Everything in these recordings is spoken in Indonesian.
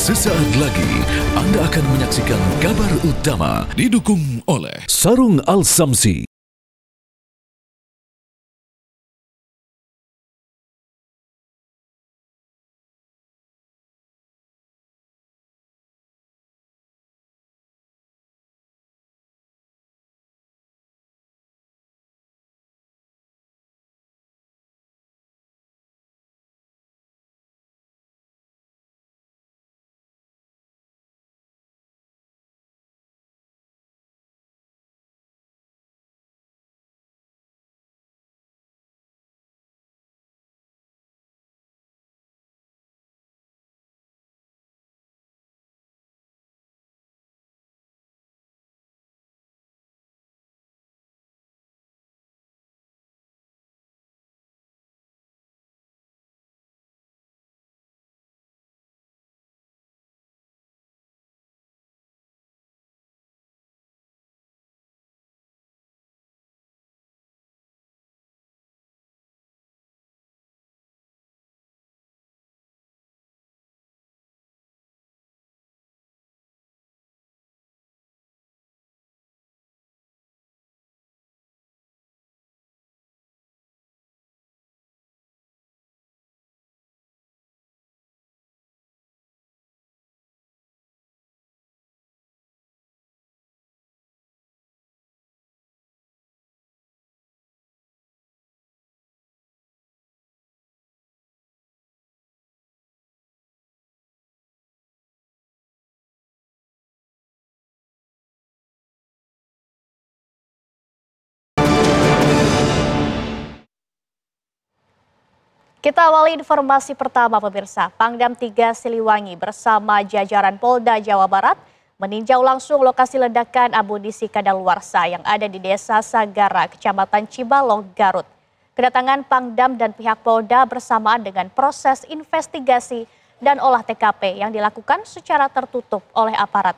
Sesaat lagi Anda akan menyaksikan kabar utama didukung oleh Sarung Al-Samsi. Kita awali informasi pertama pemirsa. Pangdam 3 Siliwangi bersama jajaran Polda Jawa Barat meninjau langsung lokasi ledakan amunisi kadaluarsa yang ada di Desa Sagara, Kecamatan Cibalong, Garut. Kedatangan Pangdam dan pihak Polda bersamaan dengan proses investigasi dan olah TKP yang dilakukan secara tertutup oleh aparat.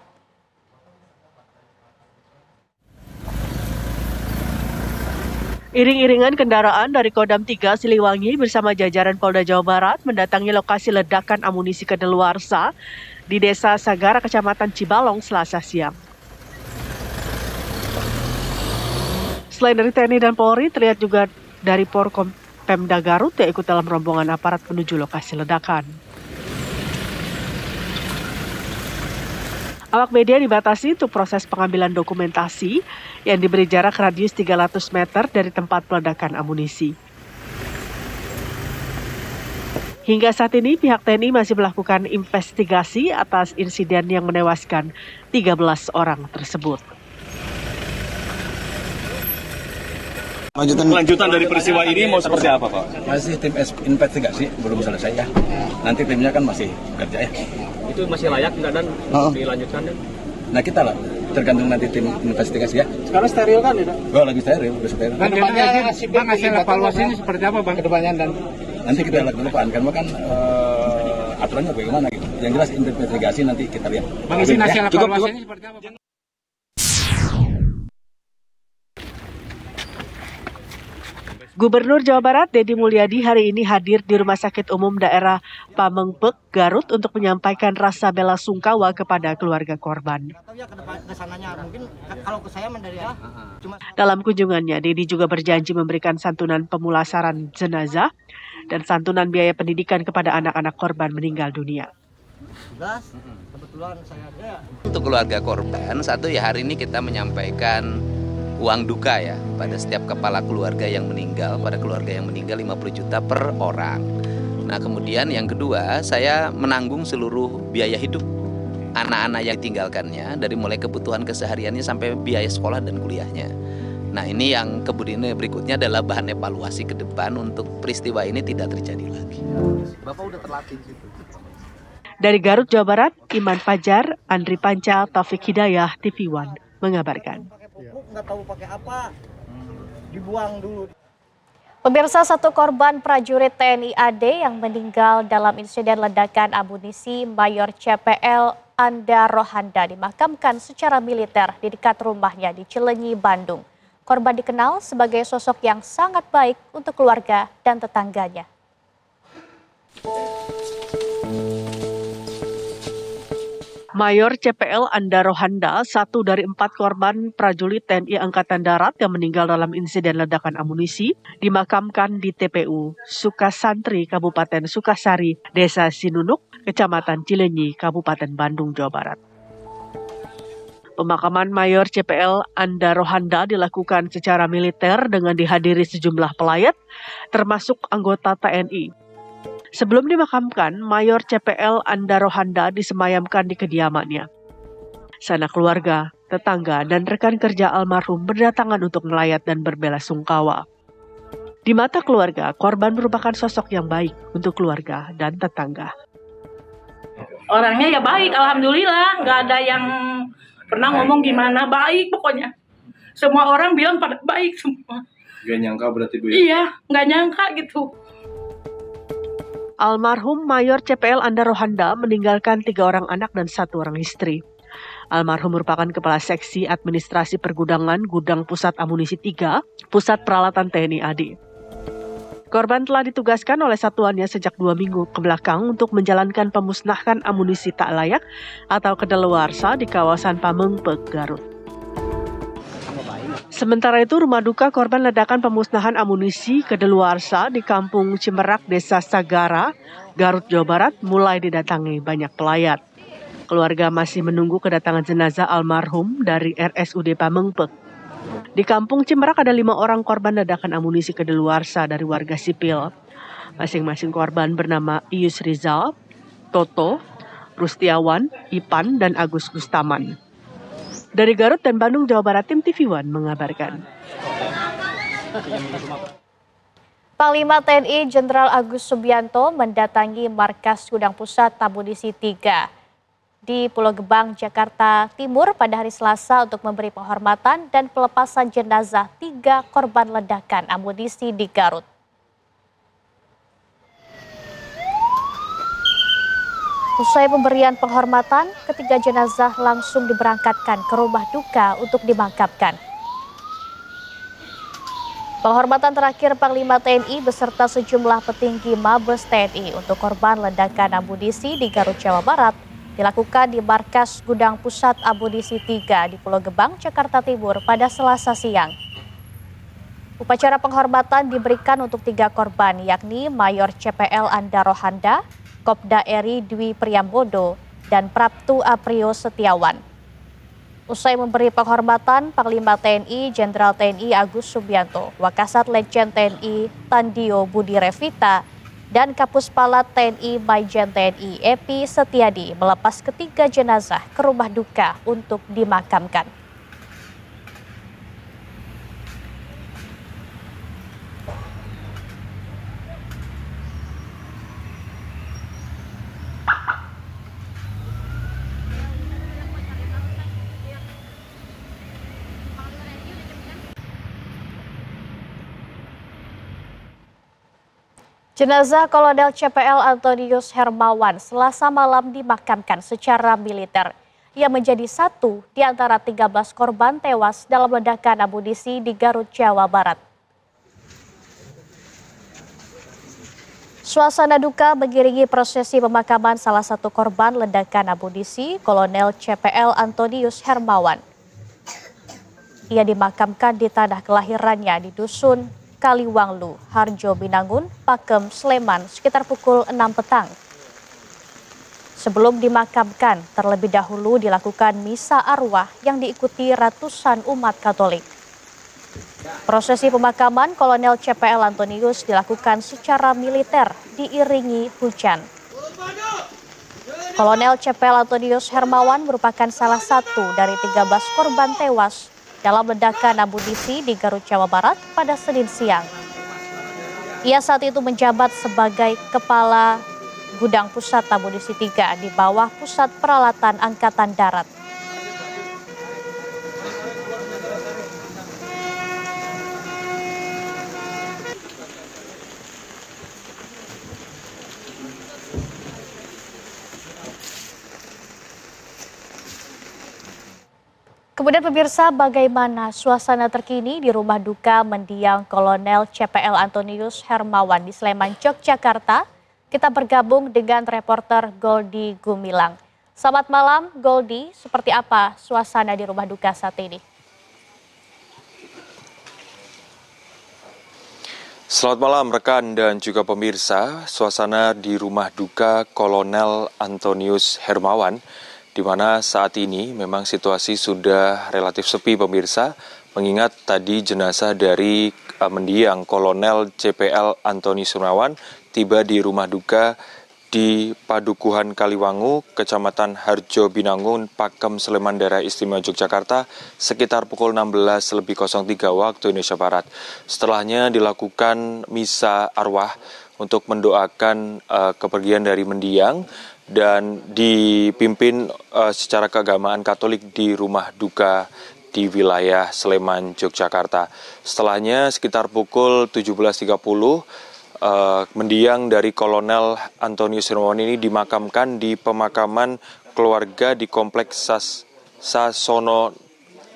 Iring-iringan kendaraan dari Kodam 3 Siliwangi bersama jajaran Polda Jawa Barat mendatangi lokasi ledakan amunisi kadaluarsa di Desa Sagara, Kecamatan Cibalong, Selasa siang. Selain dari TNI dan Polri, terlihat juga dari Porkom Pemda Garut yang ikut dalam rombongan aparat menuju lokasi ledakan. Awak media dibatasi untuk proses pengambilan dokumentasi yang diberi jarak radius 300 meter dari tempat peledakan amunisi. Hingga saat ini pihak TNI masih melakukan investigasi atas insiden yang menewaskan 13 orang tersebut. Lanjutan dari peristiwa ini mau seperti apa, Pak? Masih tim investigasi, belum selesai ya. Nanti timnya kan masih kerja ya. Itu masih layak nggak dan dilanjutkan ya? Nah kita lah, tergantung nanti tim investigasi ya. Sekarang steril kan ya? Oh lagi steril, udah steril. Dan depannya Bang, hasil evaluasinya seperti apa Bang kedepannya dan nanti kita lihat dulu Pak An, kan aturannya bagaimana gitu. Yang jelas investigasi nanti kita lihat. Bang, izin hasil evaluasinya seperti apa Bang? Gubernur Jawa Barat Deddy Mulyadi hari ini hadir di Rumah Sakit Umum Daerah Pamengpeuk, Garut untuk menyampaikan rasa bela sungkawa kepada keluarga korban. Dalam kunjungannya, Deddy juga berjanji memberikan santunan pemulasaran jenazah dan santunan biaya pendidikan kepada anak-anak korban meninggal dunia. Untuk keluarga korban, satu ya hari ini kita menyampaikan uang duka ya pada setiap kepala keluarga yang meninggal, pada keluarga yang meninggal 50 juta per orang. Nah kemudian yang kedua, saya menanggung seluruh biaya hidup anak-anak yang tinggalkannya, dari mulai kebutuhan kesehariannya sampai biaya sekolah dan kuliahnya. Nah ini yang kemudian berikutnya adalah bahan evaluasi ke depan untuk peristiwa ini tidak terjadi lagi. Bapak udah terlatih gitu. Dari Garut, Jawa Barat, Iman Fajar, Andri Panca, Taufik Hidayah, TV One mengabarkan. Nggak tahu pakai apa, dibuang dulu. Pemirsa, satu korban prajurit TNI AD yang meninggal dalam insiden ledakan amunisi Mayor CPL Anda Rohanda dimakamkan secara militer di dekat rumahnya di Cileunyi, Bandung. Korban dikenal sebagai sosok yang sangat baik untuk keluarga dan tetangganya. Mayor CPL Anda Rohanda, satu dari 4 korban prajurit TNI Angkatan Darat yang meninggal dalam insiden ledakan amunisi, dimakamkan di TPU Sukasantri, Kabupaten Sukasari, Desa Sinunuk, Kecamatan Cilenyi, Kabupaten Bandung, Jawa Barat. Pemakaman Mayor CPL Anda Rohanda dilakukan secara militer dengan dihadiri sejumlah pelayat, termasuk anggota TNI. Sebelum dimakamkan, Mayor CPL Anda Rohanda disemayamkan di kediamannya. Sanak keluarga, tetangga, dan rekan kerja almarhum berdatangan untuk melayat dan berbelasungkawa. Di mata keluarga, korban merupakan sosok yang baik untuk keluarga dan tetangga. Orangnya ya baik, alhamdulillah. Nggak ada yang pernah ngomong gimana, baik pokoknya. Semua orang bilang pada baik semua. Gak nyangka berarti Bu? Iya, nggak nyangka gitu. Almarhum Mayor CPL Anda Rohanda meninggalkan 3 orang anak dan 1 orang istri. Almarhum merupakan Kepala Seksi Administrasi Pergudangan Gudang Pusat Amunisi 3, Pusat Peralatan TNI AD. Korban telah ditugaskan oleh satuannya sejak 2 minggu ke belakang untuk menjalankan pemusnahan amunisi tak layak atau kadaluarsa di kawasan Pamengpeuk, Garut. Sementara itu, rumah duka korban ledakan pemusnahan amunisi kadaluarsa di Kampung Cimerak, Desa Sagara, Garut, Jawa Barat mulai didatangi banyak pelayat. Keluarga masih menunggu kedatangan jenazah almarhum dari RSUD Pamengpeuk. Di Kampung Cimerak ada 5 orang korban ledakan amunisi kadaluarsa dari warga sipil. Masing-masing korban bernama Ius Rizal, Toto, Rustiawan, Ipan, dan Agus Gustaman. Dari Garut dan Bandung, Jawa Barat, tim TV One mengabarkan. Panglima TNI Jenderal Agus Subianto mendatangi markas Gudang Pusat Amunisi 3 di Pulau Gebang, Jakarta Timur pada hari Selasa untuk memberi penghormatan dan pelepasan jenazah 3 korban ledakan amunisi di Garut. Usai pemberian penghormatan, ketiga jenazah langsung diberangkatkan ke rumah duka untuk dimakamkan. Penghormatan terakhir Panglima TNI beserta sejumlah petinggi Mabes TNI untuk korban ledakan amunisi di Garut, Jawa Barat dilakukan di markas Gudang Pusat Amunisi 3 di Pulau Gebang, Jakarta Timur pada Selasa siang. Upacara penghormatan diberikan untuk 3 korban, yakni Mayor CPL Anda Rohanda, Kopda Eri Dwi Priambodo, dan Praptu Aprio Setiawan. Usai memberi penghormatan, Panglima TNI Jenderal TNI Agus Subianto, Wakasat Letjen TNI Tandio Budi Revita, dan Kapuspalat TNI Maijen TNI Epi Setiadi melepas ketiga jenazah ke rumah duka untuk dimakamkan. Jenazah Kolonel CPL Antonius Hermawan Selasa malam dimakamkan secara militer. Ia menjadi satu di antara 13 korban tewas dalam ledakan amunisi di Garut, Jawa Barat. Suasana duka mengiringi prosesi pemakaman salah satu korban ledakan amunisi, Kolonel CPL Antonius Hermawan. Ia dimakamkan di tanah kelahirannya di Dusun Kaliwanglu, Harjo Binangun, Pakem, Sleman sekitar pukul 6 petang. Sebelum dimakamkan, terlebih dahulu dilakukan misa arwah yang diikuti ratusan umat Katolik. Prosesi pemakaman Kolonel CPL Antonius dilakukan secara militer diiringi hujan. Kolonel CPL Antonius Hermawan merupakan salah satu dari 13 korban tewas dalam ledakan amunisi di Garut, Jawa Barat pada Senin siang. Ia saat itu menjabat sebagai Kepala Gudang Pusat Amunisi 3 di bawah Pusat Peralatan Angkatan Darat. Kemudian pemirsa, bagaimana suasana terkini di rumah duka mendiang Kolonel CPL Antonius Hermawan di Sleman, Yogyakarta? Kita bergabung dengan reporter Goldi Gumilang. Selamat malam, Goldi. Seperti apa suasana di rumah duka saat ini? Selamat malam rekan dan juga pemirsa. Suasana di rumah duka Kolonel Antonius Hermawan, di mana saat ini memang situasi sudah relatif sepi pemirsa, mengingat tadi jenazah dari mendiang Kolonel CPL Antonius Hermawan tiba di rumah duka di Padukuhan Kaliwangu, Kecamatan Harjo Binangun, Pakem, Sleman, Daerah Istimewa Yogyakarta, sekitar pukul 16:03 waktu Indonesia Barat. Setelahnya dilakukan misa arwah untuk mendoakan kepergian dari mendiang dan dipimpin secara keagamaan Katolik di rumah duka di wilayah Sleman, Yogyakarta. Setelahnya sekitar pukul 17.30 mendiang dari Kolonel Antonius Hermawan ini dimakamkan di pemakaman keluarga di Kompleks Sasono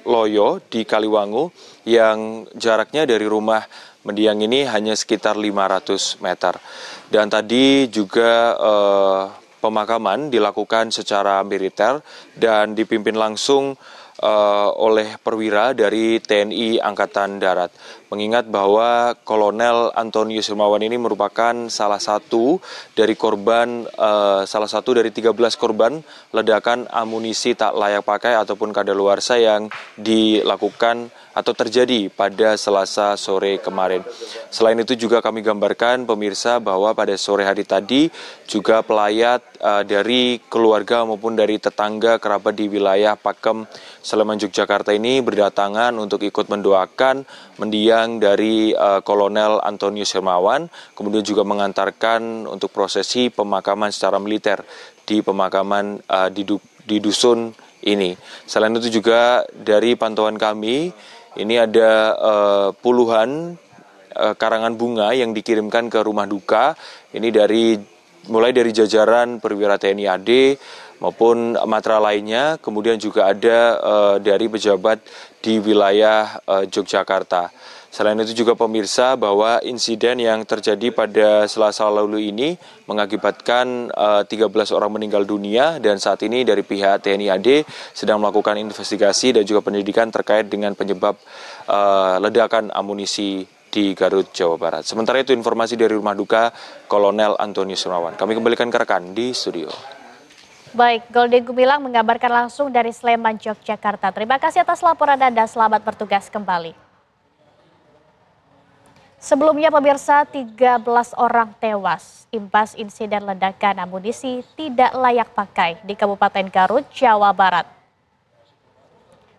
Loyo di Kaliwangu yang jaraknya dari rumah mendiang ini hanya sekitar 500 meter. Dan tadi juga pemakaman dilakukan secara militer dan dipimpin langsung oleh perwira dari TNI Angkatan Darat. Mengingat bahwa Kolonel Antonius Hermawan ini merupakan salah satu dari 13 korban ledakan amunisi tak layak pakai ataupun kadaluarsa yang dilakukan atau terjadi pada Selasa sore kemarin. Selain itu juga kami gambarkan pemirsa bahwa pada sore hari tadi juga pelayat dari keluarga maupun dari tetangga kerabat di wilayah Pakem, Sleman, Yogyakarta ini berdatangan untuk ikut mendoakan mendiang dari Kolonel Antonius Hermawan, kemudian juga mengantarkan untuk prosesi pemakaman secara militer di pemakaman di dusun ini. Selain itu juga dari pantauan kami, ini ada puluhan karangan bunga yang dikirimkan ke rumah duka. Ini mulai dari jajaran perwira TNI AD maupun matra lainnya, kemudian juga ada dari pejabat di wilayah Yogyakarta. Selain itu juga pemirsa bahwa insiden yang terjadi pada Selasa lalu ini mengakibatkan 13 orang meninggal dunia dan saat ini dari pihak TNI AD sedang melakukan investigasi dan juga penyelidikan terkait dengan penyebab ledakan amunisi di Garut, Jawa Barat. Sementara itu informasi dari rumah duka Kolonel Antonius Hermawan. Kami kembalikan ke rekan di studio. Baik, Goldi Gumilang mengabarkan langsung dari Sleman, Yogyakarta. Terima kasih atas laporan Anda, selamat bertugas kembali. Sebelumnya pemirsa, 13 orang tewas imbas insiden ledakan amunisi tidak layak pakai di Kabupaten Garut, Jawa Barat.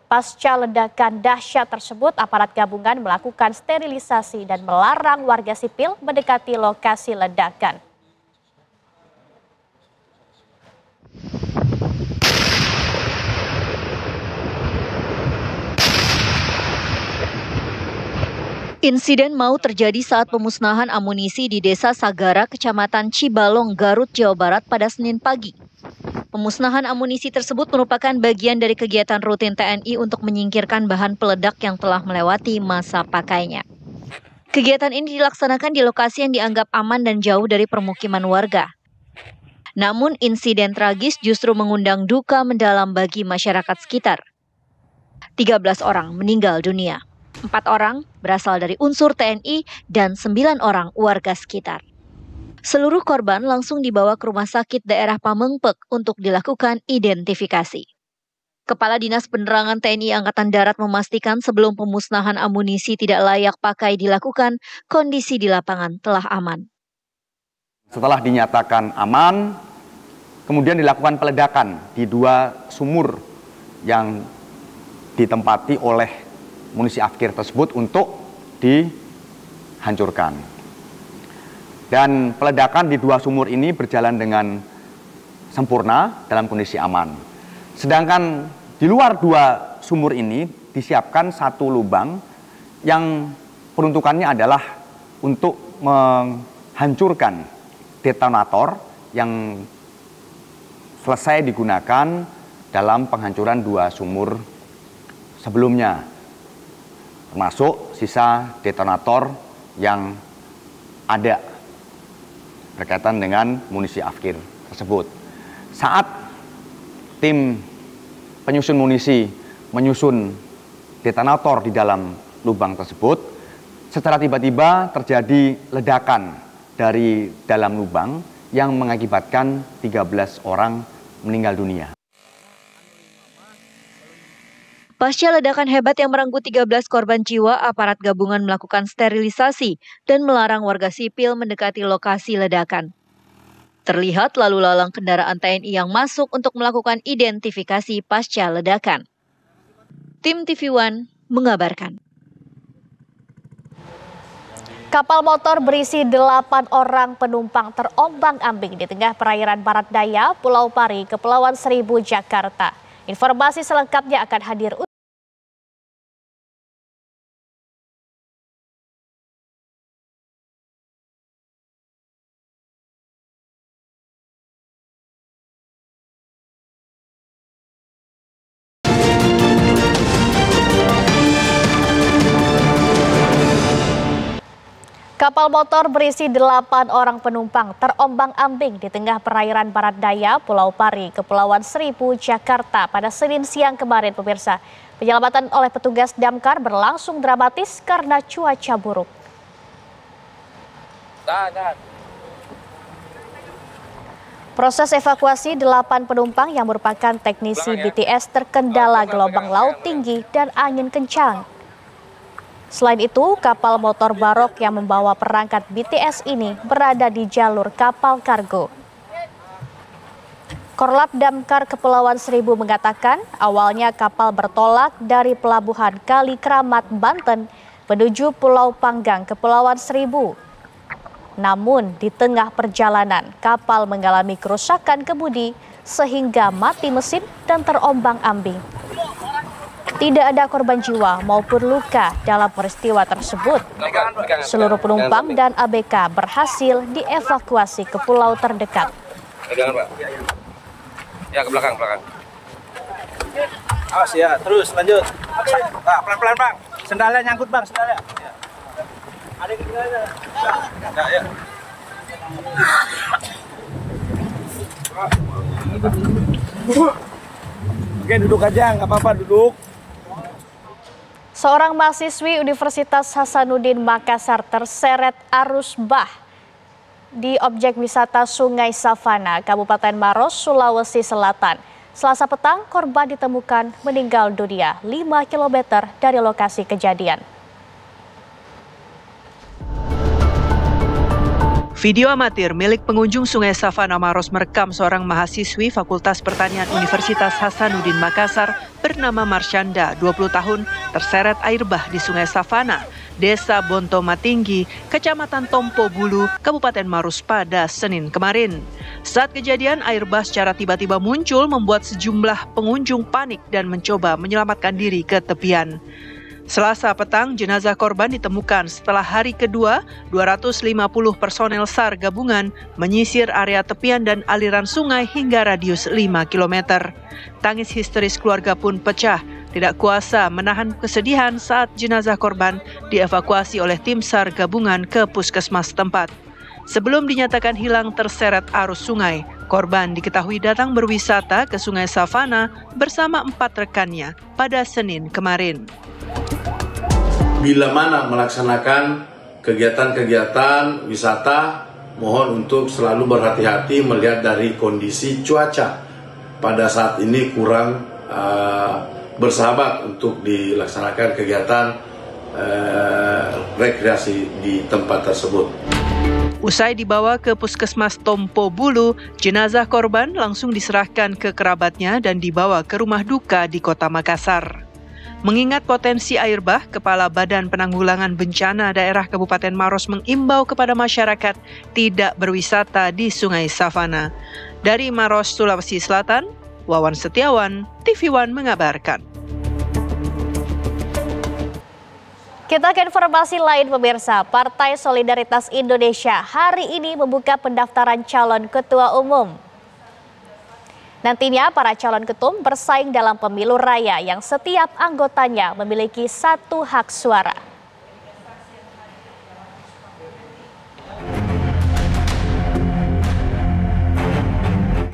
Pasca ledakan dahsyat tersebut, aparat gabungan melakukan sterilisasi dan melarang warga sipil mendekati lokasi ledakan. Insiden maut terjadi saat pemusnahan amunisi di Desa Sagara, Kecamatan Cibalong, Garut, Jawa Barat pada Senin pagi. Pemusnahan amunisi tersebut merupakan bagian dari kegiatan rutin TNI untuk menyingkirkan bahan peledak yang telah melewati masa pakainya. Kegiatan ini dilaksanakan di lokasi yang dianggap aman dan jauh dari permukiman warga. Namun insiden tragis justru mengundang duka mendalam bagi masyarakat sekitar. 13 orang meninggal dunia. 4 orang berasal dari unsur TNI dan 9 orang warga sekitar. Seluruh korban langsung dibawa ke rumah sakit daerah Pamengpek untuk dilakukan identifikasi. Kepala Dinas Penerangan TNI Angkatan Darat memastikan sebelum pemusnahan amunisi tidak layak pakai dilakukan, kondisi di lapangan telah aman. Setelah dinyatakan aman, kemudian dilakukan peledakan di 2 sumur yang ditempati oleh munisi afkir tersebut untuk dihancurkan. Dan peledakan di 2 sumur ini berjalan dengan sempurna dalam kondisi aman. Sedangkan di luar 2 sumur ini disiapkan 1 lubang yang peruntukannya adalah untuk menghancurkan detonator yang selesai digunakan dalam penghancuran 2 sumur sebelumnya, termasuk sisa detonator yang ada berkaitan dengan munisi afkir tersebut. Saat tim penyusun munisi menyusun detonator di dalam lubang tersebut, secara tiba-tiba terjadi ledakan dari dalam lubang yang mengakibatkan 13 orang meninggal dunia. Pasca ledakan hebat yang merenggut 13 korban jiwa, aparat gabungan melakukan sterilisasi dan melarang warga sipil mendekati lokasi ledakan. Terlihat lalu lalang kendaraan TNI yang masuk untuk melakukan identifikasi pasca ledakan. Tim TV One mengabarkan. Kapal motor berisi 8 orang penumpang terombang-ambing di tengah perairan barat daya Pulau Pari, Kepulauan Seribu, Jakarta. Informasi selengkapnya akan hadir. Kapal motor berisi 8 orang penumpang terombang-ambing di tengah perairan barat daya Pulau Pari, Kepulauan Seribu, Jakarta pada Senin siang kemarin, pemirsa. Penyelamatan oleh petugas damkar berlangsung dramatis karena cuaca buruk. Proses evakuasi 8 penumpang yang merupakan teknisi BTS terkendala gelombang laut tinggi dan angin kencang. Selain itu, kapal motor Barok yang membawa perangkat BTS ini berada di jalur kapal kargo. Korlap Damkar Kepulauan Seribu mengatakan awalnya kapal bertolak dari pelabuhan Kali Keramat, Banten menuju Pulau Panggang, Kepulauan Seribu. Namun di tengah perjalanan kapal mengalami kerusakan kemudi sehingga mati mesin dan terombang-ambing. Tidak ada korban jiwa maupun luka dalam peristiwa tersebut. Seluruh penumpang dan ABK berhasil dievakuasi ke pulau terdekat. Ya, ke belakang. Awas ya, terus lanjut. Nah, pelan-pelan Bang. Sendalnya nyangkut Bang, sendalnya. Ada ketinggalan. Ya. Oke, duduk aja, nggak apa-apa, duduk. Seorang mahasiswi Universitas Hasanuddin Makassar terseret arus bah di objek wisata Sungai Savana, Kabupaten Maros, Sulawesi Selatan. Selasa petang, korban ditemukan meninggal dunia 5 km dari lokasi kejadian. Video amatir milik pengunjung Sungai Savana Maros merekam seorang mahasiswi Fakultas Pertanian Universitas Hasanuddin Makassar bernama Marsyanda, 20 tahun, terseret air bah di Sungai Savana, Desa Bontoma Tinggi, Kecamatan Tompo Bulu, Kabupaten Maros pada Senin kemarin. Saat kejadian, air bah secara tiba-tiba muncul membuat sejumlah pengunjung panik dan mencoba menyelamatkan diri ke tepian. Selasa petang, jenazah korban ditemukan setelah hari kedua 250 personel SAR gabungan menyisir area tepian dan aliran sungai hingga radius 5 km. Tangis histeris keluarga pun pecah, tidak kuasa menahan kesedihan saat jenazah korban dievakuasi oleh tim SAR gabungan ke puskesmas tempat. Sebelum dinyatakan hilang terseret arus sungai, korban diketahui datang berwisata ke Sungai Savana bersama 4 rekannya pada Senin kemarin. Bila mana melaksanakan kegiatan-kegiatan wisata, mohon untuk selalu berhati-hati melihat dari kondisi cuaca. Pada saat ini kurang bersahabat untuk dilaksanakan kegiatan rekreasi di tempat tersebut. Usai dibawa ke Puskesmas Tompo Bulu, jenazah korban langsung diserahkan ke kerabatnya dan dibawa ke rumah duka di Kota Makassar. Mengingat potensi air bah, Kepala Badan Penanggulangan Bencana Daerah Kabupaten Maros mengimbau kepada masyarakat tidak berwisata di Sungai Savana. Dari Maros, Sulawesi Selatan, Wawan Setiawan, TV One mengabarkan. Kita ke informasi lain, pemirsa. Partai Solidaritas Indonesia hari ini membuka pendaftaran calon ketua umum. Nantinya para calon ketum bersaing dalam pemilu raya yang setiap anggotanya memiliki 1 hak suara.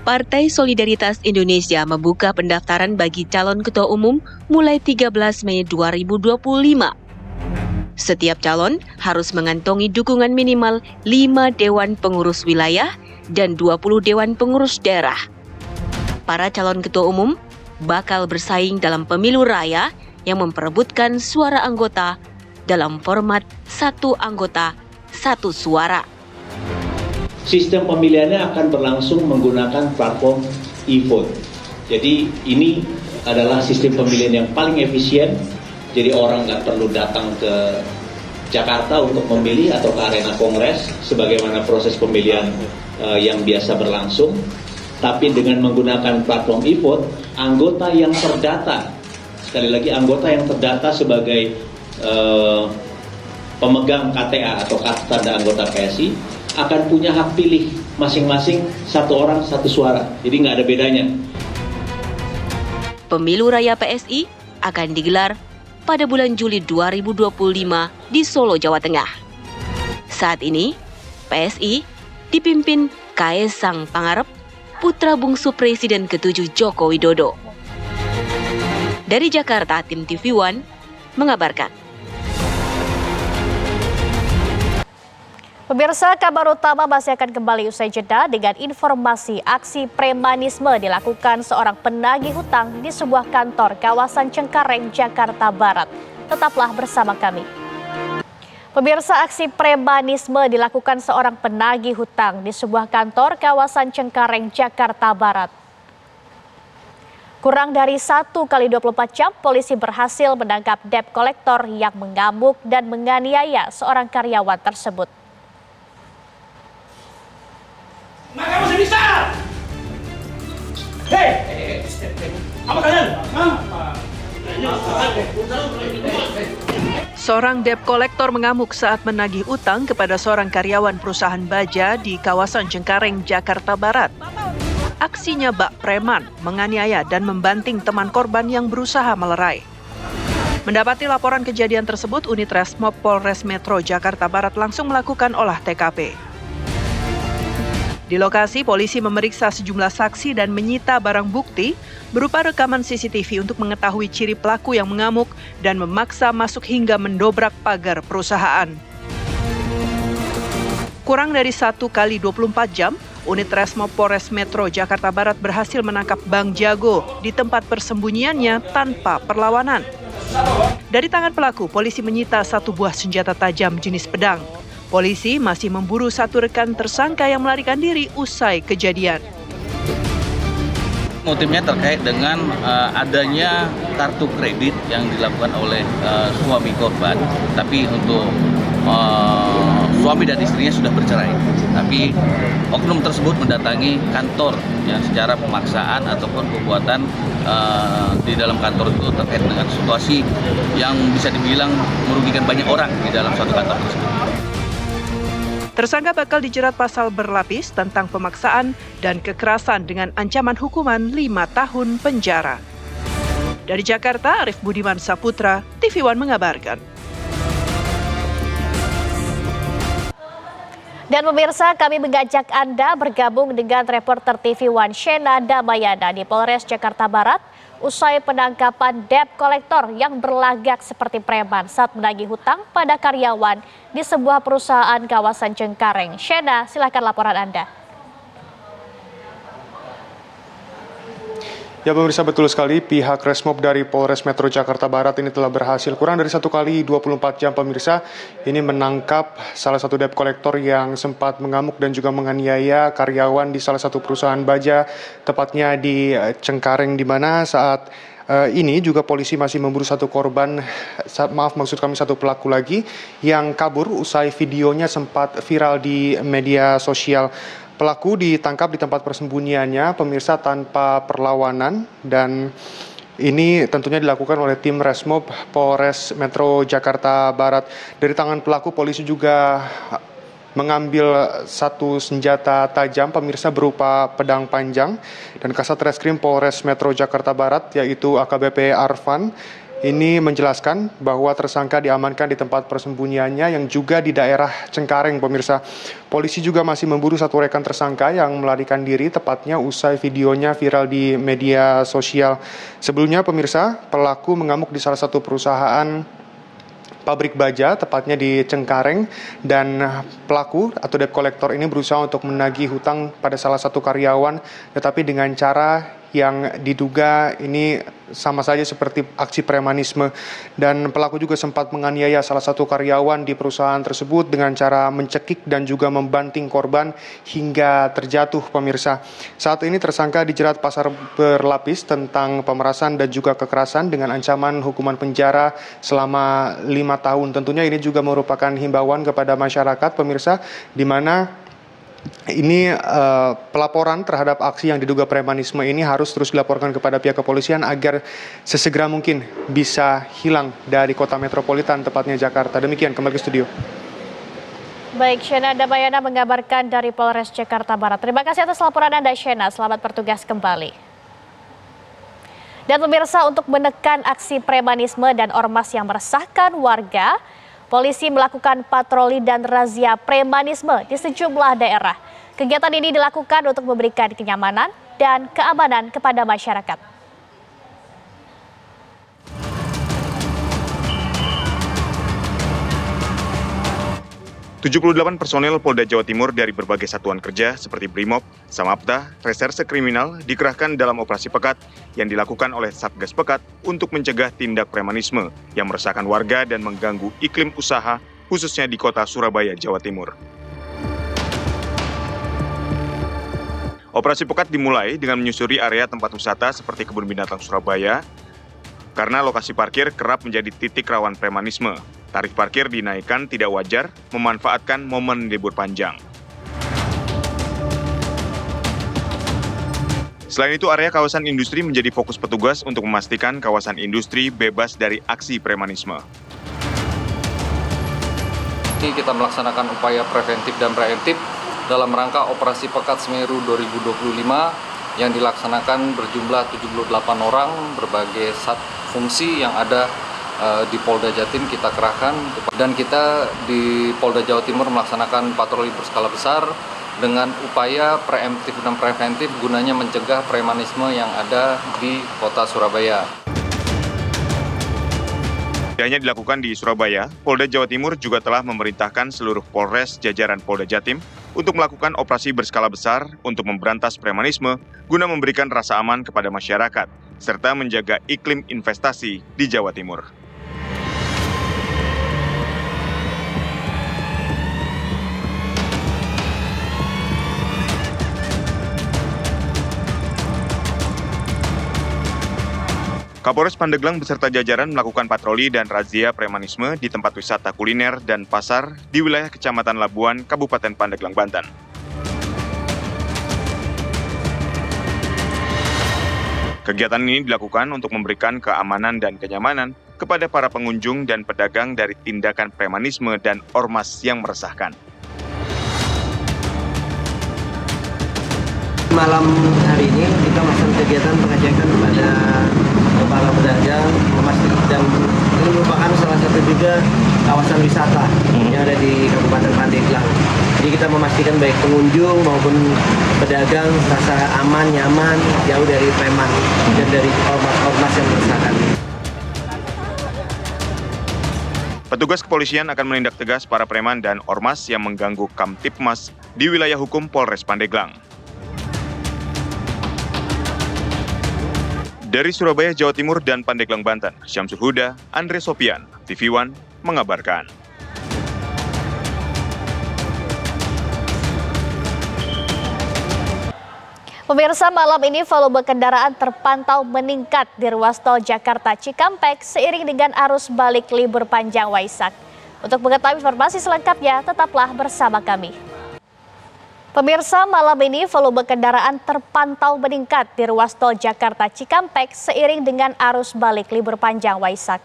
Partai Solidaritas Indonesia membuka pendaftaran bagi calon ketua umum mulai 13 Mei 2025. Setiap calon harus mengantongi dukungan minimal 5 Dewan Pengurus Wilayah dan 20 Dewan Pengurus Daerah. Para calon ketua umum bakal bersaing dalam pemilu raya yang memperebutkan suara anggota dalam format 1 anggota, 1 suara. Sistem pemilihannya akan berlangsung menggunakan platform e-vote. Jadi ini adalah sistem pemilihan yang paling efisien. Jadi orang nggak perlu datang ke Jakarta untuk memilih atau ke arena kongres sebagaimana proses pemilihan yang biasa berlangsung. Tapi dengan menggunakan platform e-vote, anggota yang terdata, sekali lagi anggota yang terdata sebagai pemegang KTA atau kartu tanda anggota PSI akan punya hak pilih masing-masing 1 orang 1 suara. Jadi nggak ada bedanya. Pemilu Raya PSI akan digelar pada bulan Juli 2025 di Solo, Jawa Tengah. Saat ini, PSI dipimpin Kaesang Pangarep, putra bungsu Presiden ke-7 Joko Widodo. Dari Jakarta, tim TV One mengabarkan. Pemirsa, kabar utama masih akan kembali usai jeda dengan informasi aksi premanisme dilakukan seorang penagih hutang di sebuah kantor kawasan Cengkareng, Jakarta Barat. Tetaplah bersama kami. Pemirsa, aksi premanisme dilakukan seorang penagih hutang di sebuah kantor kawasan Cengkareng, Jakarta Barat. Kurang dari 1 kali 24 jam, polisi berhasil menangkap debt collector yang mengamuk dan menganiaya seorang karyawan tersebut. Maka masih bisa. Hei, apa kalian? Seorang debt collector mengamuk saat menagih utang kepada seorang karyawan perusahaan baja di kawasan Cengkareng, Jakarta Barat. Aksinya bak preman, menganiaya dan membanting teman korban yang berusaha melerai. Mendapati laporan kejadian tersebut, unit Resmob Polres Metro Jakarta Barat langsung melakukan olah TKP. Di lokasi, polisi memeriksa sejumlah saksi dan menyita barang bukti berupa rekaman CCTV untuk mengetahui ciri pelaku yang mengamuk dan memaksa masuk hingga mendobrak pagar perusahaan. Kurang dari 1 kali 24 jam, unit Resmob Polres Metro Jakarta Barat berhasil menangkap Bang Jago di tempat persembunyiannya tanpa perlawanan. Dari tangan pelaku, polisi menyita 1 buah senjata tajam jenis pedang. Polisi masih memburu 1 rekan tersangka yang melarikan diri usai kejadian. Motifnya terkait dengan adanya kartu kredit yang dilakukan oleh suami korban, tapi untuk suami dan istrinya sudah bercerai. Tapi oknum tersebut mendatangi kantor yang secara pemaksaan ataupun pembuatan di dalam kantor itu terkait dengan situasi yang bisa dibilang merugikan banyak orang di dalam suatu kantor tersebut. Tersangka bakal dijerat pasal berlapis tentang pemaksaan dan kekerasan dengan ancaman hukuman 5 tahun penjara. Dari Jakarta, Arif Budiman Saputra, TV One mengabarkan. Dan pemirsa, kami mengajak Anda bergabung dengan reporter TV One Shena Damayana di Polres Jakarta Barat usai penangkapan debt collector yang berlagak seperti preman saat menagih hutang pada karyawan di sebuah perusahaan kawasan Cengkareng. Shena, silakan laporan Anda. Ya pemirsa, betul sekali, pihak Resmob dari Polres Metro Jakarta Barat ini telah berhasil kurang dari 1 kali 24 jam pemirsa ini menangkap salah satu debt collector yang sempat mengamuk dan juga menganiaya karyawan di salah satu perusahaan baja, tepatnya di Cengkareng, di mana saat ini juga polisi masih memburu 1 korban, satu pelaku lagi yang kabur usai videonya sempat viral di media sosial. Pelaku ditangkap di tempat persembunyiannya, pemirsa, tanpa perlawanan, dan ini tentunya dilakukan oleh tim Resmob Polres Metro Jakarta Barat. Dari tangan pelaku, polisi juga mengambil 1 senjata tajam pemirsa berupa pedang panjang, dan Kasat Reskrim Polres Metro Jakarta Barat yaitu AKBP Arfan ini menjelaskan bahwa tersangka diamankan di tempat persembunyiannya yang juga di daerah Cengkareng, pemirsa. Polisi juga masih memburu satu rekan tersangka yang melarikan diri, tepatnya usai videonya viral di media sosial. Sebelumnya, pemirsa, pelaku mengamuk di salah satu perusahaan pabrik baja, tepatnya di Cengkareng, dan pelaku atau debt collector ini berusaha untuk menagih hutang pada salah satu karyawan, tetapi dengan cara yang diduga ini sama saja seperti aksi premanisme. Dan pelaku juga sempat menganiaya salah satu karyawan di perusahaan tersebut dengan cara mencekik dan juga membanting korban hingga terjatuh, pemirsa. Saat ini tersangka dijerat pasal berlapis tentang pemerasan dan juga kekerasan dengan ancaman hukuman penjara selama 5 tahun. Tentunya ini juga merupakan himbauan kepada masyarakat, pemirsa, di mana ini pelaporan terhadap aksi yang diduga premanisme ini harus terus dilaporkan kepada pihak kepolisian agar sesegera mungkin bisa hilang dari kota metropolitan, tepatnya Jakarta. Demikian, kembali ke studio. Baik, Shena Damayana mengabarkan dari Polres Jakarta Barat. Terima kasih atas laporan Anda, Shena. Selamat bertugas kembali. Dan pemirsa, untuk menekan aksi premanisme dan ormas yang meresahkan warga, polisi melakukan patroli dan razia premanisme di sejumlah daerah. Kegiatan ini dilakukan untuk memberikan kenyamanan dan keamanan kepada masyarakat. 78 personel Polda Jawa Timur dari berbagai satuan kerja seperti Brimob, Samapta, Reserse Kriminal dikerahkan dalam operasi Pekat yang dilakukan oleh Satgas Pekat untuk mencegah tindak premanisme yang meresahkan warga dan mengganggu iklim usaha, khususnya di kota Surabaya, Jawa Timur. Operasi Pekat dimulai dengan menyusuri area tempat wisata seperti Kebun Binatang Surabaya, karena lokasi parkir kerap menjadi titik rawan premanisme. Tarif parkir dinaikkan tidak wajar, memanfaatkan momen libur panjang. Selain itu, area kawasan industri menjadi fokus petugas untuk memastikan kawasan industri bebas dari aksi premanisme. Kita melaksanakan upaya preventif dan preemptif dalam rangka Operasi Pekat Semeru 2025 yang dilaksanakan berjumlah 78 orang, berbagai fungsi yang ada di Polda Jatim kita kerahkan, dan kita di Polda Jawa Timur melaksanakan patroli berskala besar dengan upaya preemptif dan preventif gunanya mencegah premanisme yang ada di kota Surabaya. Tidak hanya dilakukan di Surabaya, Polda Jawa Timur juga telah memerintahkan seluruh Polres jajaran Polda Jatim untuk melakukan operasi berskala besar untuk memberantas premanisme guna memberikan rasa aman kepada masyarakat, serta menjaga iklim investasi di Jawa Timur. Kapolres Pandeglang beserta jajaran melakukan patroli dan razia premanisme di tempat wisata kuliner dan pasar di wilayah Kecamatan Labuan, Kabupaten Pandeglang, Banten. Kegiatan ini dilakukan untuk memberikan keamanan dan kenyamanan kepada para pengunjung dan pedagang dari tindakan premanisme dan ormas yang meresahkan. Malam hari ini kita melakukan kegiatan pengecekan kepada para pedagang, memastikan, dan ini merupakan salah satu juga kawasan wisata yang ada di Kabupaten Pandeglang. Jadi kita memastikan baik pengunjung maupun pedagang rasa aman, nyaman, jauh dari preman dan dari ormas-ormas yang meresahkan. Petugas kepolisian akan menindak tegas para preman dan ormas yang mengganggu Kamtipmas di wilayah hukum Polres Pandeglang. Dari Surabaya, Jawa Timur dan Pandeglang, Banten, Syamsul Huda, Andre Sopian, TV One mengabarkan. Pemirsa, malam ini volume kendaraan terpantau meningkat di ruas tol Jakarta Cikampek seiring dengan arus balik libur panjang Waisak. Untuk mengetahui informasi selengkapnya, tetaplah bersama kami. Pemirsa, malam ini volume kendaraan terpantau meningkat di ruas tol Jakarta Cikampek seiring dengan arus balik libur panjang Waisak.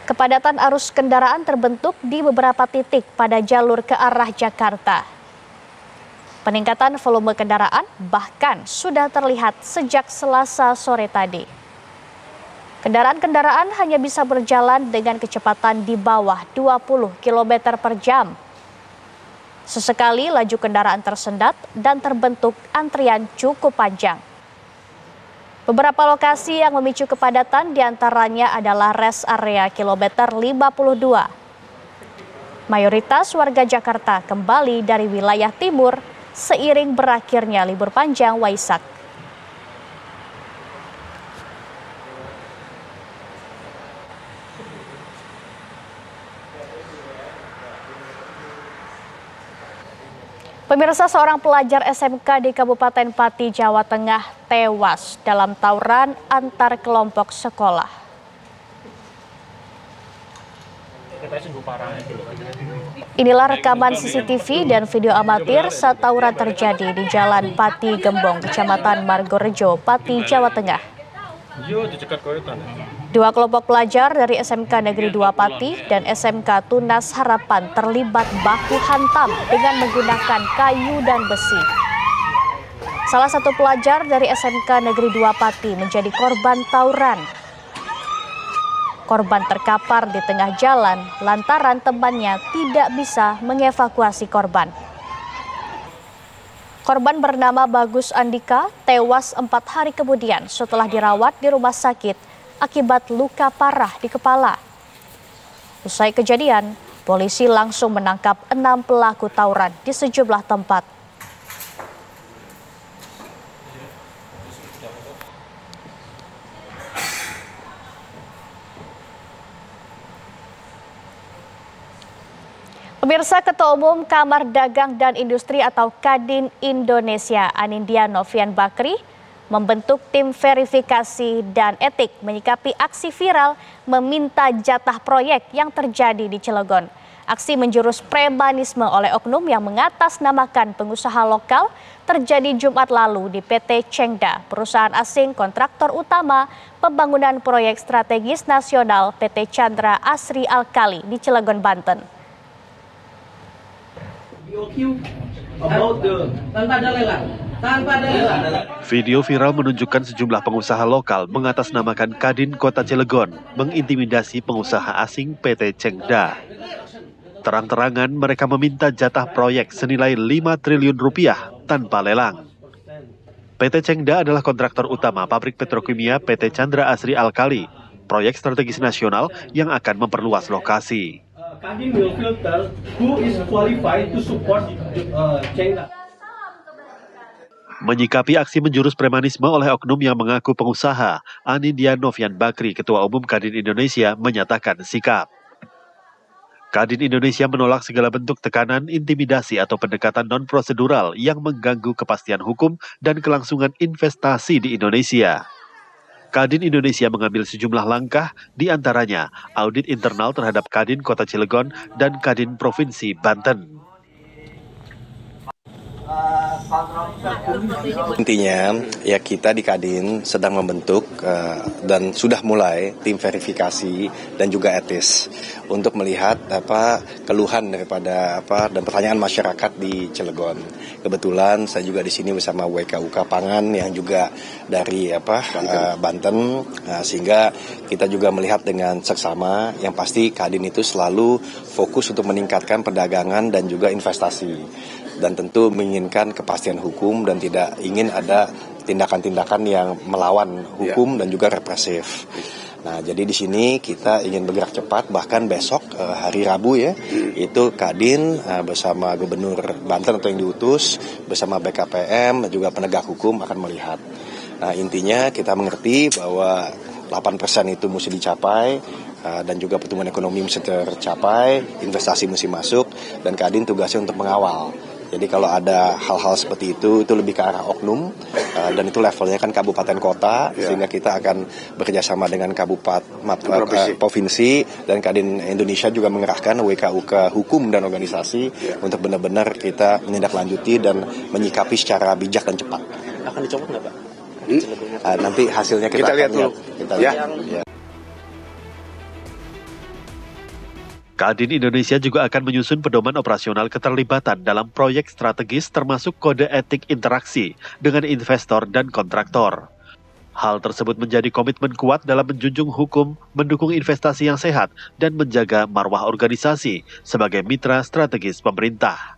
Kepadatan arus kendaraan terbentuk di beberapa titik pada jalur ke arah Jakarta. Peningkatan volume kendaraan bahkan sudah terlihat sejak Selasa sore tadi. Kendaraan-kendaraan hanya bisa berjalan dengan kecepatan di bawah 20 km per jam. Sesekali laju kendaraan tersendat dan terbentuk antrian cukup panjang. Beberapa lokasi yang memicu kepadatan diantaranya adalah rest area kilometer 52. Mayoritas warga Jakarta kembali dari wilayah timur seiring berakhirnya libur panjang Waisak. Pemirsa, seorang pelajar SMK di Kabupaten Pati, Jawa Tengah tewas dalam tawuran antar kelompok sekolah. Inilah rekaman CCTV dan video amatir saat tawuran terjadi di Jalan Pati Gembong, Kecamatan Margorejo, Pati, Jawa Tengah. Dua kelompok pelajar dari SMK Negeri 2 Pati dan SMK Tunas Harapan terlibat baku hantam dengan menggunakan kayu dan besi. Salah satu pelajar dari SMK Negeri 2 Pati menjadi korban tawuran. Korban terkapar di tengah jalan lantaran temannya tidak bisa mengevakuasi korban. Korban bernama Bagus Andika tewas 4 hari kemudian setelah dirawat di rumah sakit akibat luka parah di kepala. Usai kejadian, polisi langsung menangkap 6 pelaku tawuran di sejumlah tempat. Pemirsa, Ketua Umum Kamar Dagang dan Industri atau Kadin Indonesia, Anindya Novian Bakri, membentuk tim verifikasi dan etik menyikapi aksi viral meminta jatah proyek yang terjadi di Cilegon. Aksi menjurus premanisme oleh oknum yang mengatasnamakan pengusaha lokal terjadi Jumat lalu di PT Cengda, perusahaan asing kontraktor utama pembangunan proyek strategis nasional PT Chandra Asri Alkali di Cilegon, Banten. Video viral menunjukkan sejumlah pengusaha lokal mengatasnamakan Kadin Kota Cilegon mengintimidasi pengusaha asing PT Cengda. Terang-terangan mereka meminta jatah proyek senilai 5 triliun rupiah tanpa lelang. PT Cengda adalah kontraktor utama pabrik petrokimia PT Chandra Asri Alkali, proyek strategis nasional yang akan memperluas lokasi. Kadin will filter who is qualified to support Cengda. Menyikapi aksi menjurus premanisme oleh oknum yang mengaku pengusaha, Anindya Novian Bakri, Ketua Umum Kadin Indonesia, menyatakan sikap. Kadin Indonesia menolak segala bentuk tekanan, intimidasi atau pendekatan non-prosedural yang mengganggu kepastian hukum dan kelangsungan investasi di Indonesia. Kadin Indonesia mengambil sejumlah langkah, diantaranya audit internal terhadap Kadin Kota Cilegon dan Kadin Provinsi Banten. Intinya, ya kita di Kadin sedang membentuk dan sudah mulai tim verifikasi dan juga etis untuk melihat keluhan daripada dan pertanyaan masyarakat di Cilegon. Kebetulan saya juga di sini bersama WKUK Pangan yang juga dari Banten, sehingga kita juga melihat dengan seksama yang pasti Kadin itu selalu fokus untuk meningkatkan perdagangan dan juga investasi. Dan tentu menginginkan kepastian hukum dan tidak ingin ada tindakan-tindakan yang melawan hukum dan juga represif. Nah, jadi di sini kita ingin bergerak cepat, bahkan besok hari Rabu ya, itu Kadin bersama Gubernur Banten atau yang diutus, bersama BKPM dan juga penegak hukum akan melihat. Nah, intinya kita mengerti bahwa 8% itu mesti dicapai, dan juga pertumbuhan ekonomi mesti tercapai, investasi mesti masuk, dan Kadin tugasnya untuk mengawal. Jadi kalau ada hal-hal seperti itu lebih ke arah oknum, dan itu levelnya kan kabupaten kota, sehingga kita akan bekerjasama dengan provinsi, dan Kadin Indonesia juga mengerahkan WKUK Hukum dan Organisasi untuk benar-benar kita menindaklanjuti dan menyikapi secara bijak dan cepat. Akan dicopot nggak Pak? Nanti hasilnya kita lihat dulu. Kita lihat. Ya. Kadin Indonesia juga akan menyusun pedoman operasional keterlibatan dalam proyek strategis termasuk kode etik interaksi dengan investor dan kontraktor. Hal tersebut menjadi komitmen kuat dalam menjunjung hukum, mendukung investasi yang sehat, dan menjaga marwah organisasi sebagai mitra strategis pemerintah.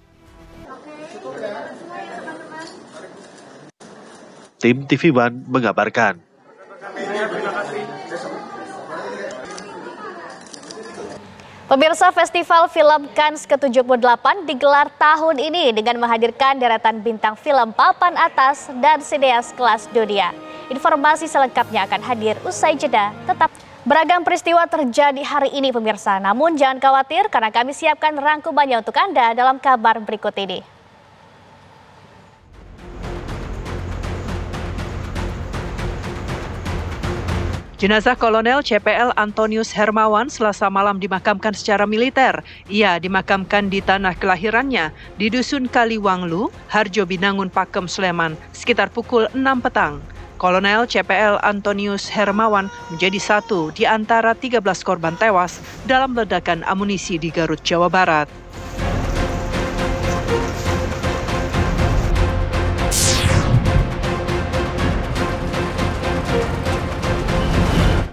Tim TV One mengabarkan. Pemirsa, Festival Film Cannes ke-78 digelar tahun ini dengan menghadirkan deretan bintang film papan atas dan sineas kelas dunia. Informasi selengkapnya akan hadir usai jeda. Tetap beragam peristiwa terjadi hari ini pemirsa. Namun jangan khawatir karena kami siapkan rangkumannya untuk Anda dalam kabar berikut ini. Jenazah Kolonel CPL Antonius Hermawan Selasa malam dimakamkan secara militer. Ia dimakamkan di tanah kelahirannya di Dusun Kaliwanglu, Harjo Binangun, Pakem, Sleman, sekitar pukul 6 petang. Kolonel CPL Antonius Hermawan menjadi satu di antara 13 korban tewas dalam ledakan amunisi di Garut, Jawa Barat.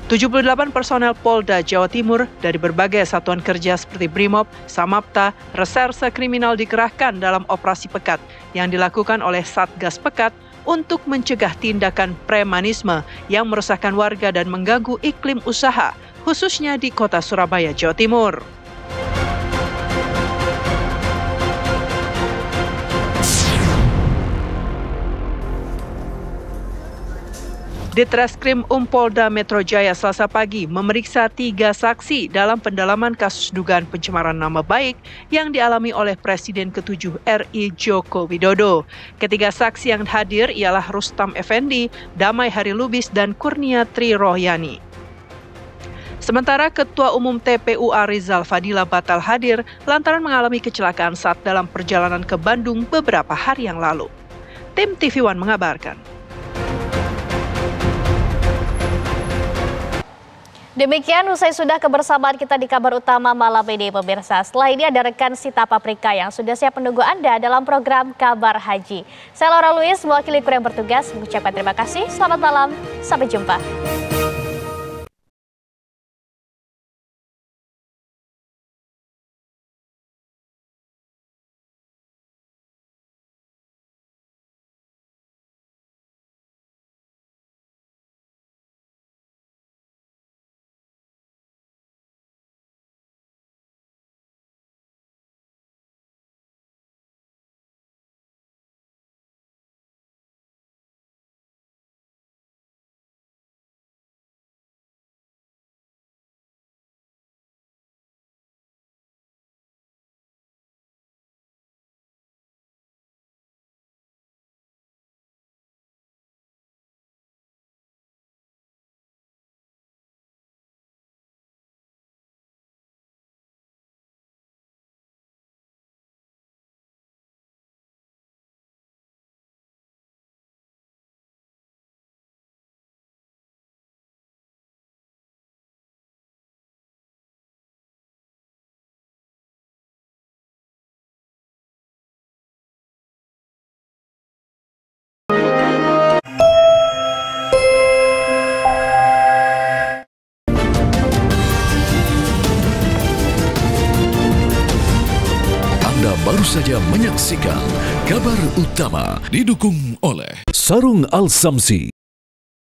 78 personel Polda Jawa Timur dari berbagai satuan kerja seperti Brimob, Samapta, Reserse Kriminal dikerahkan dalam operasi Pekat yang dilakukan oleh Satgas Pekat untuk mencegah tindakan premanisme yang meresahkan warga dan mengganggu iklim usaha, khususnya di kota Surabaya, Jawa Timur. Ditreskrim Polda Metro Jaya Selasa pagi memeriksa 3 saksi dalam pendalaman kasus dugaan pencemaran nama baik yang dialami oleh Presiden ke-7 RI Joko Widodo. Ketiga saksi yang hadir ialah Rustam Effendi, Damai Hari Lubis, dan Kurnia Tri Rohyani. Sementara Ketua Umum TPU Rizal Fadila batal hadir lantaran mengalami kecelakaan saat dalam perjalanan ke Bandung beberapa hari yang lalu. Tim TV One mengabarkan. Demikian usai sudah kebersamaan kita di kabar utama malam ini pemirsa. Setelah ini ada rekan Sita Paprika yang sudah siap menunggu Anda dalam program Kabar Haji. Saya Laura Luis, mewakili kru yang bertugas, mengucapkan terima kasih. Selamat malam, sampai jumpa. Baru saja menyaksikan kabar utama didukung oleh Sarung Al Samsi,